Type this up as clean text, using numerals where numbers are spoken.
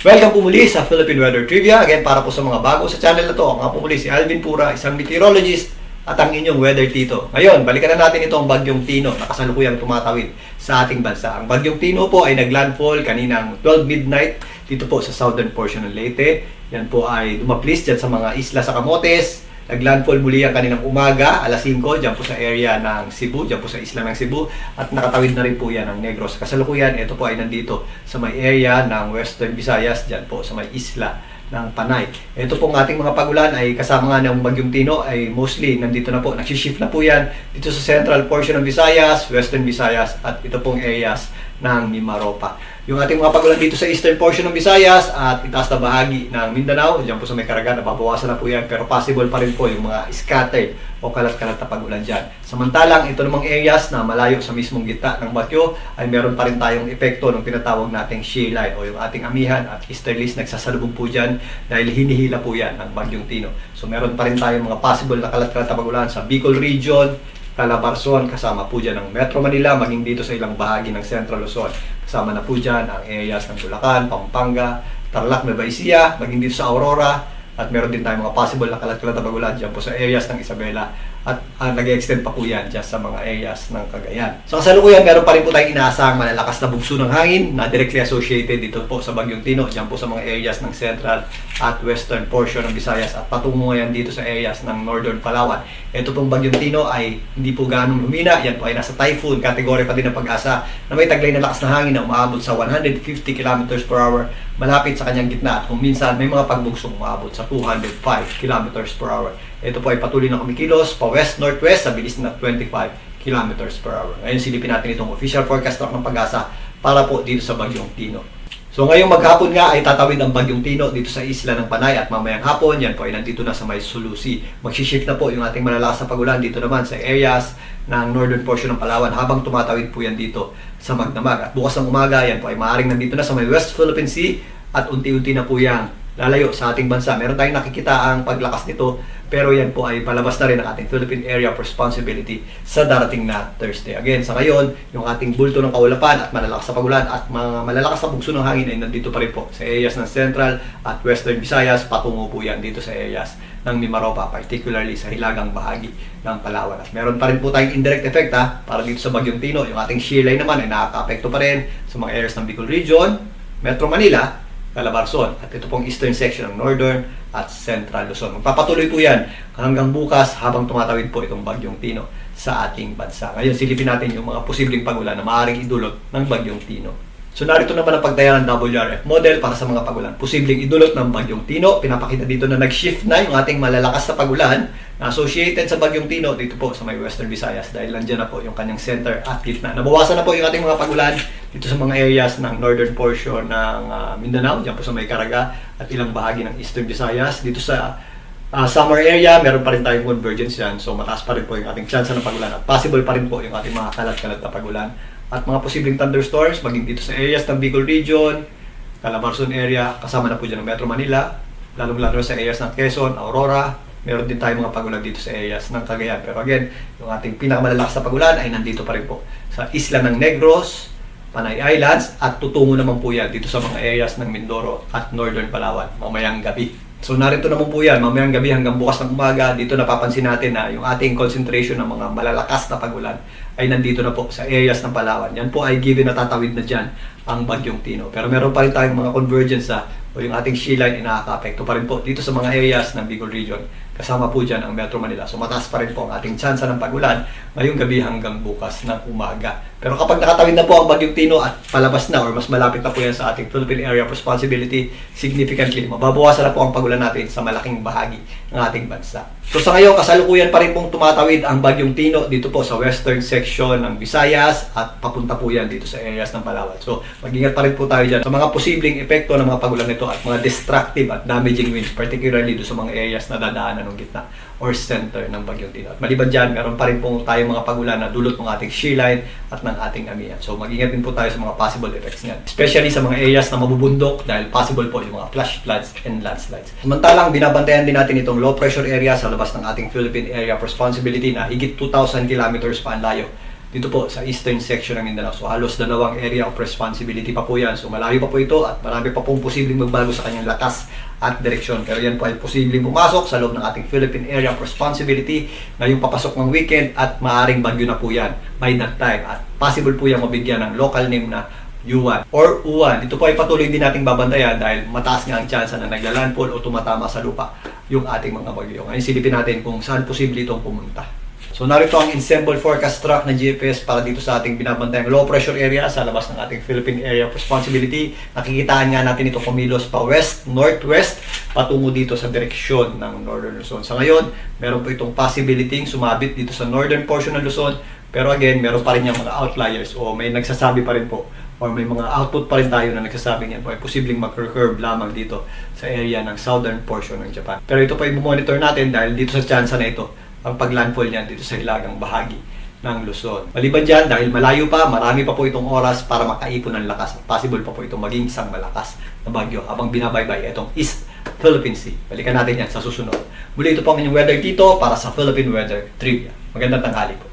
Welcome po muli sa Philippine Weather Trivia. Again, para po sa mga bago sa channel na to, ako nga po muli si Alvin Pura, isang meteorologist at ang inyong weather tito. Ngayon, balikan na natin itong bagyong Tino na kasalukuyang tumatawid sa ating bansa. Ang bagyong Tino po ay naglandfall kaninang 12 midnight dito po sa southern portion ng Leyte. Yan po ay dumaplis dyan sa mga isla sa Camotes. Naglandfall muli yan kaninang umaga, alas 5, dyan po sa area ng Cebu, dyan po sa isla ng Cebu. At nakatawid na rin po yan ng Negros. Kasalukuyan, ito po ay nandito sa may area ng Western Visayas, dyan po sa may isla ng Panay. Ito pong ating mga pagulan ay kasama nga ng bagyong Tino ay mostly nandito na po. Nagsishift na po yan dito sa central portion ng Visayas, Western Visayas at ito pong areas ng Mimaropa. Yung ating mga pagulan dito sa eastern portion ng Visayas at itaas na bahagi ng Mindanao, diyan po sa may Caraga, nababawasan na po yan, pero possible pa rin po yung mga scattered o kalat-kalat na pagulan dyan. Samantalang ito namang areas na malayo sa mismong gitna ng bagyo ay meron pa rin tayong epekto ng tinatawag nating shear line o yung ating amihan at easterlies nagsasalubong po dyan dahil hinihila po yan ng bagyong Tino. So meron pa rin tayong mga possible na kalat-kalat na pagulan sa Bicol region, Calabarzon, kasama po dyan ang Metro Manila, maging dito sa ilang bahagi ng Central Luzon. Kasama na po dyan ang areas ng Bulacan, Pampanga, Tarlac, Nueva Ecija, maging dito sa Aurora, at meron din tayong mga possible na kalat-kalat na pagulan dyan po sa areas ng Isabela at nag-extend pa po yan dyan sa mga areas ng Cagayan. So kasalukuyan, meron pa rin po tayong inaasahang malalakas na bugso ng hangin na directly associated dito po sa bagyong Tino, dyan po sa mga areas ng central at western portion ng Visayas at patungo yan dito sa areas ng northern Palawan. Ito pong bagyong Tino ay hindi po ganong lumina, yan po ay nasa typhoon category pa din ng pag-asa na may taglay na lakas na hangin na umaabot sa 150 km per hour malapit sa kanyang gitna at kung minsan may mga pagbugsong umaabot sa 205 km per hour. Ito po ay patuloy na kumikilos pa west-northwest sa bilis na 25 km per hour. Ngayon silipin natin itong official forecast ng pag-asa para po dito sa bagyong Tino. So ngayong maghapon nga ay tatawid ang bagyong Tino dito sa isla ng Panay at mamayang hapon yan po ay nandito na sa may Sulusi. Magsishift na po yung ating malalakas na pagulan dito naman sa areas ng northern portion ng Palawan habang tumatawid po yan dito sa Magdamag. At bukas ng umaga yan po ay maaaring nandito na sa may West Philippine Sea at unti-unti na po yan lalayo sa ating bansa. Meron tayong nakikita ang paglakas nito pero yan po ay palabas na rin ang ating Philippine Area of Responsibility sa darating na Thursday. Again, sa ngayon, yung ating bulto ng kaulapan at malalakas na pagulan at mga malalakas na bugso ng hangin ay nandito pa rin po sa areas ng Central at Western Visayas. Patungo po yan dito sa areas ng Mimaropa, particularly sa hilagang bahagi ng Palawan. At meron pa rin po tayong indirect effect para dito sa bagyong Tino. Yung ating shear line naman ay nakaka-apekto pa rin sa mga areas ng Bicol region, Metro Manila, Calabarzon at ito pong eastern section ng northern at central Luzon. Magpapatuloy po yan hanggang bukas habang tumatawid po itong bagyong Tino sa ating bansa. Ngayon silipin natin yung mga posibleng pagulan na maaaring idulot ng bagyong Tino. So narito naman ang pagtaya ng WRF model para sa mga pagulan. Posibleng idulot ng bagyong Tino. Pinapakita dito na nag-shift na yung ating malalakas na pagulan na associated sa bagyong Tino dito po sa may Western Visayas dahil nandiyan na po yung kanyang center at gitna. Nabawasan na po yung ating mga pagulan dito sa mga areas ng northern portion ng Mindanao, dyan po sa may Caraga at ilang bahagi ng Eastern Visayas. Dito sa summer area, meron pa rin tayong convergence yan. So mataas pa rin po yung ating chance ng pagulan at possible pa rin po yung ating mga kalat-kalat na pagulan at mga posibleng thunderstorms maging dito sa areas ng Bicol region, Calabarzon area, kasama na po dyan ng Metro Manila, lalong-lalo sa areas ng Quezon, Aurora. Meron din tayong mga pagulan dito sa areas ng Cagayan. Pero again, yung ating pinakamalalakas na pagulan ay nandito pa rin po sa isla ng Negros, Panay Islands at tutungo naman po yan dito sa mga areas ng Mindoro at Northern Palawan mamayang gabi. So narito naman po yan, mamayang gabi hanggang bukas ng umaga. Dito napapansin natin na yung ating concentration ng mga malalakas na pagulan ay nandito na po sa areas ng Palawan. Yan po ay given na tatawid na dyan ang bagyong Tino. Pero meron pa rin tayong mga convergence o yung ating shear line ay nakaka-apekto pa rin po dito sa mga areas ng Bicol region. Kasama po dyan ang Metro Manila. So mataas pa rin po ang ating chance ng pagulan ngayong gabi hanggang bukas ng umaga. Pero kapag nakatawid na po ang bagyong Tino at palabas na or mas malapit na po yan sa ating Philippine Area of Responsibility, significantly mababawasan na po ang pagulan natin sa malaking bahagi ng ating bansa. So sa ngayon, kasalukuyan pa rin pong tumatawid ang bagyong Tino dito po sa western section ng Visayas at papunta po yan dito sa areas ng Palawan. So mag-ingat pa rin po tayo dyan sa mga posibleng epekto ng mga pagulan nito at mga destructive at damaging winds, particularly dito sa mga areas na dadaanan ng gitna or center ng bagyong Tino. At maliban dyan, meron pa rin po tayong mga pagulan na dulot ng ating shear line at ng ating amihan. So mag-ingat din po tayo sa mga possible effects niyan. Especially sa mga areas na mabubundok dahil possible po yung mga flash floods and landslides. Samantalang binabantayan din natin itong low pressure area sa labas ng ating Philippine Area of Responsibility na higit 2,000 kilometers pa ang layo dito po sa eastern section ng Mindanao. So halos dalawang area of responsibility pa po yan. So malayo pa po ito at marami pa pong posibleng magbago sa kanyang lakas at direksyon. Pero yan po ay posibleng pumasok sa loob ng ating Philippine Area of Responsibility ngayong papasok ng weekend at maaring bagyo na po yan by that time. At possible po yan mabigyan ng local name na U1 or U1. Ito po ay patuloy din nating babantayan dahil mataas nga ang chance na naglalandfall o tumatama sa lupa yung ating mga bagyo. Ngayon silipin natin kung saan posible itong pumunta. So narito ang ensemble forecast track na GPS para dito sa ating binabantayang low pressure area sa labas ng ating Philippine Area of Responsibility. Nakikitaan nga natin ito kumilos pa west, northwest, patungo dito sa direksyon ng Northern Luzon. Sa ngayon, meron po itong possibility sumabit dito sa northern portion ng Luzon. Pero again, meron pa rin yung mga outliers o may nagsasabi pa rin po or may mga output pa rin tayo na nagsasabi niyan po ay posibleng mag-curve lamang dito sa area ng southern portion ng Japan. Pero ito pa i-monitor natin dahil dito sa chance na ito ang paglandfall niyan dito sa hilagang bahagi ng Luzon. Maliban dyan, dahil malayo pa, marami pa po itong oras para makaipon ng lakas. Possible pa po itong maging isang malakas na bagyo habang binabaybay itong East Philippine Sea. Balikan natin yan sa susunod. Muli ito po ang inyong weather dito para sa Philippine Weather Trivia. Magandang tanghali po.